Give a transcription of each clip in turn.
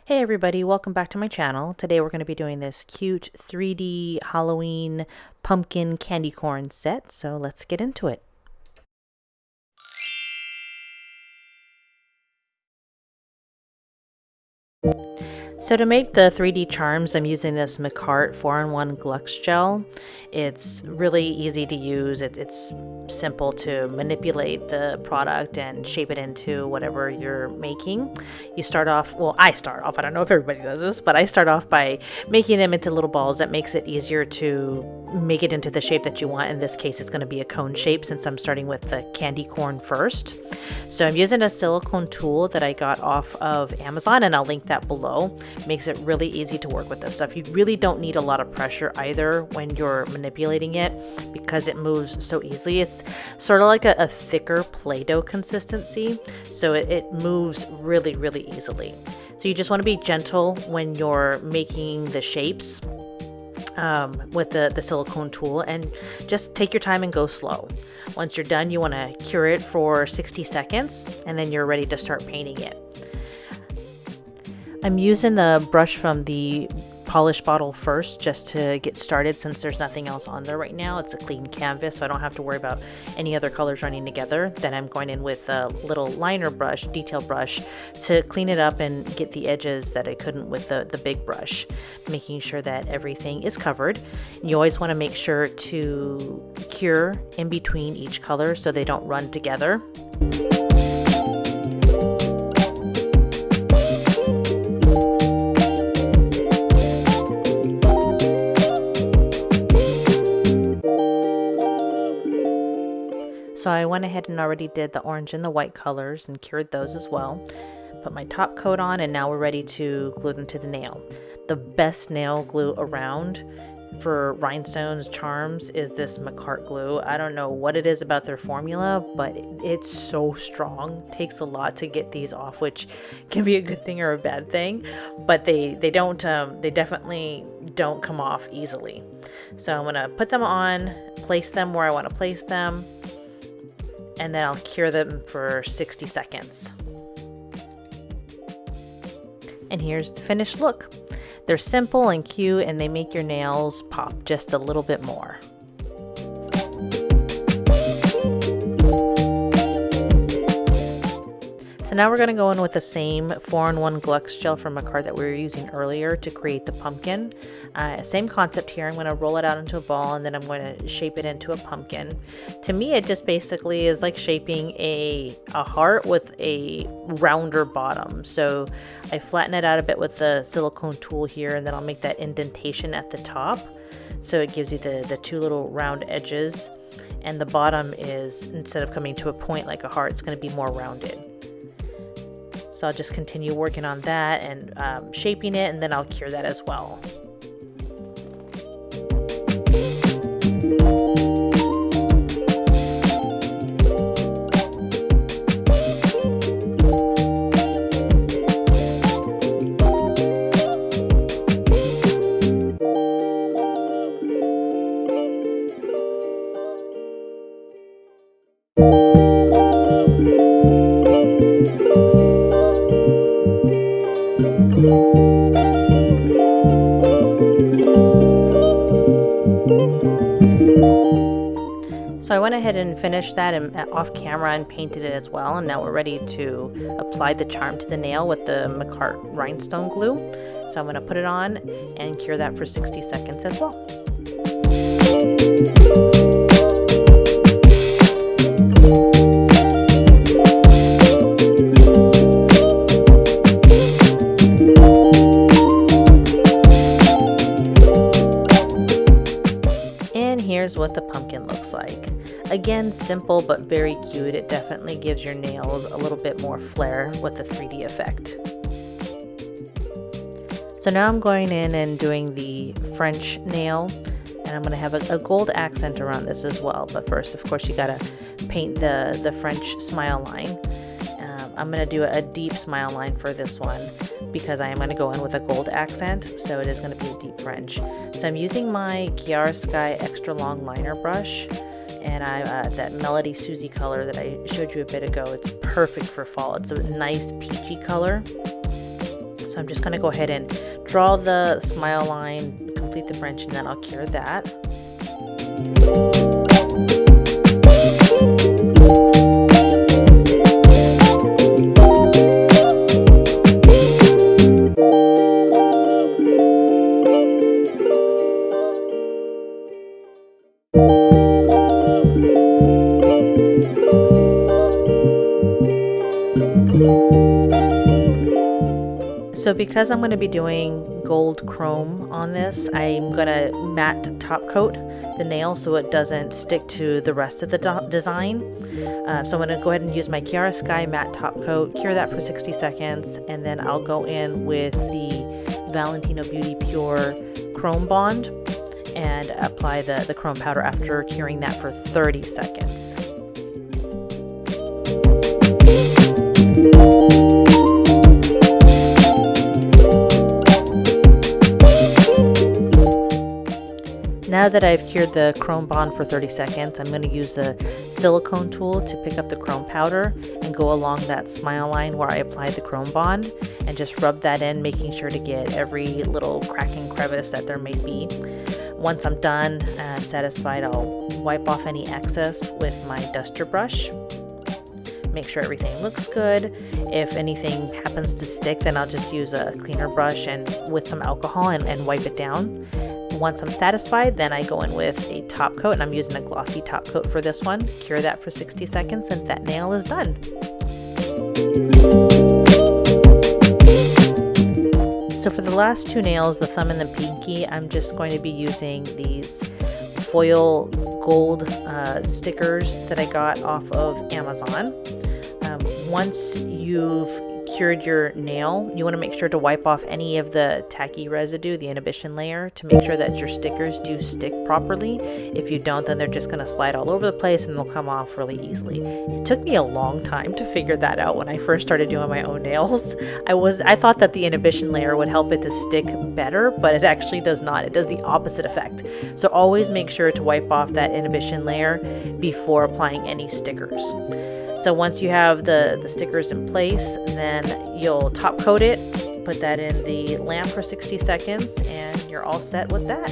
Hey everybody, welcome back to my channel. Today we're going to be doing this cute 3D Halloween pumpkin candy corn set, so let's get into it. So to make the 3D charms, I'm using this McCart 4-in-1 Glux gel. It's really easy to use. It's simple to manipulate the product and shape it into whatever you're making. You start off, well, I start off, I don't know if everybody does this, but I start off by making them into little balls. That makes it easier to make it into the shape that you want. In this case, it's going to be a cone shape since I'm starting with the candy corn first. So I'm using a silicone tool that I got off of Amazon, and I'll link that below. Makes it really easy to work with this stuff. You really don't need a lot of pressure either when you're manipulating it because it moves so easily. It's sort of like a thicker Play-Doh consistency, so it moves really easily. So you just want to be gentle when you're making the shapes with the silicone tool, and just take your time and go slow. Once you're done, you want to cure it for 60 seconds, and then you're ready to start painting it. I'm using the brush from the polish bottle first just to get started, since there's nothing else on there right now. It's a clean canvas, so I don't have to worry about any other colors running together. Then I'm going in with a little liner brush, detail brush, to clean it up and get the edges that I couldn't with the big brush, making sure that everything is covered. You always want to make sure to cure in between each color so they don't run together. So I went ahead and already did the orange and the white colors and cured those as well. Put my top coat on, and now we're ready to glue them to the nail. The best nail glue around for rhinestones charms is this McCart glue. I don't know what it is about their formula, but it's so strong. It takes a lot to get these off, which can be a good thing or a bad thing, but they definitely don't come off easily. So I'm gonna put them on, place them where I want to place them, and then I'll cure them for 60 seconds. And here's the finished look. They're simple and cute, and they make your nails pop just a little bit more. So now we're going to go in with the same 4-in-1 Glux gel from McCart that we were using earlier to create the pumpkin. Same concept here. I'm going to roll it out into a ball, and then I'm going to shape it into a pumpkin. To me, it just basically is like shaping a heart with a rounder bottom. So I flatten it out a bit with the silicone tool here, and then I'll make that indentation at the top. So it gives you the two little round edges, and the bottom is, instead of coming to a point like a heart, it's going to be more rounded. So I'll just continue working on that and shaping it, and then I'll cure that as well. So I went ahead and finished that off camera and painted it as well, and now we're ready to apply the charm to the nail with the McCart rhinestone glue. So I'm going to put it on and cure that for 60 seconds as well. Here's what the pumpkin looks like. Again, simple but very cute. It definitely gives your nails a little bit more flair with the 3D effect. So now I'm going in and doing the French nail, and I'm going to have a gold accent around this as well. But first, of course, you gotta paint the French smile line. I'm going to do a deep smile line for this one because I am going to go in with a gold accent, so it is going to be a deep French. So I'm using my Kiara Sky extra long liner brush, and that Melody Susie color that I showed you a bit ago. It's perfect for fall. It's a nice peachy color. So So I'm just going to go ahead and draw the smile line, complete the French, and then I'll cure that. So because I'm going to be doing gold chrome on this, I'm going to matte top coat the nail so it doesn't stick to the rest of the design. So I'm going to go ahead and use my Kiara Sky matte top coat, cure that for 60 seconds, and then I'll go in with the Valentino Beauty Pure Chrome Bond and apply the chrome powder after curing that for 30 seconds. Now that I've cured the chrome bond for 30 seconds, I'm going to use the silicone tool to pick up the chrome powder and go along that smile line where I applied the chrome bond and just rub that in, making sure to get every little crack and crevice that there may be. Once I'm done and satisfied, I'll wipe off any excess with my duster brush. Make sure everything looks good. If anything happens to stick, then I'll just use a cleaner brush and with some alcohol and wipe it down. Once I'm satisfied, then I go in with a top coat, and I'm using a glossy top coat for this one. Cure that for 60 seconds and that nail is done. So for the last two nails, the thumb and the pinky, I'm just going to be using these foil gold stickers that I got off of Amazon. Once you've cured your nail, you want to make sure to wipe off any of the tacky residue, the inhibition layer, to make sure that your stickers do stick properly. If you don't, then they're just going to slide all over the place and they'll come off really easily. It took me a long time to figure that out when I first started doing my own nails. I thought that the inhibition layer would help it to stick better, but it actually does not. It does the opposite effect. So always make sure to wipe off that inhibition layer before applying any stickers. So once you have the stickers in place, then you'll top coat it, put that in the lamp for 60 seconds, and you're all set with that.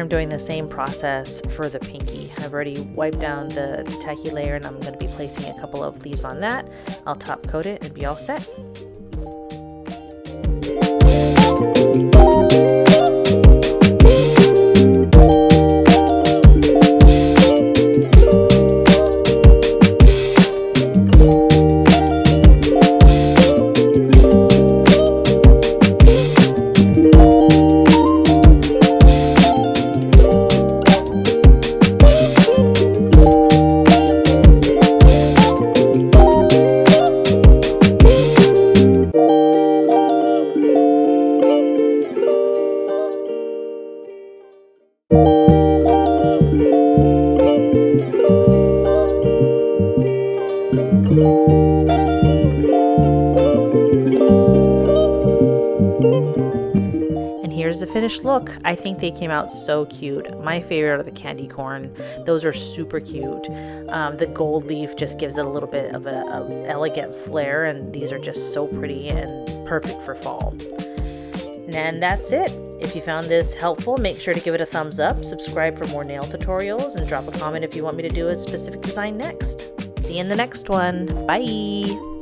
Doing the same process for the pinky. I've already wiped down the tacky layer and I'm going to be placing a couple of leaves on that. I'll top coat it and be all set. Here's the finished look. I think they came out so cute. My favorite are the candy corn. Those are super cute. The gold leaf just gives it a little bit of a elegant flair, and these are just so pretty and perfect for fall. And that's it. If you found this helpful, make sure to give it a thumbs up, subscribe for more nail tutorials, and drop a comment if you want me to do a specific design next. See you in the next one. Bye!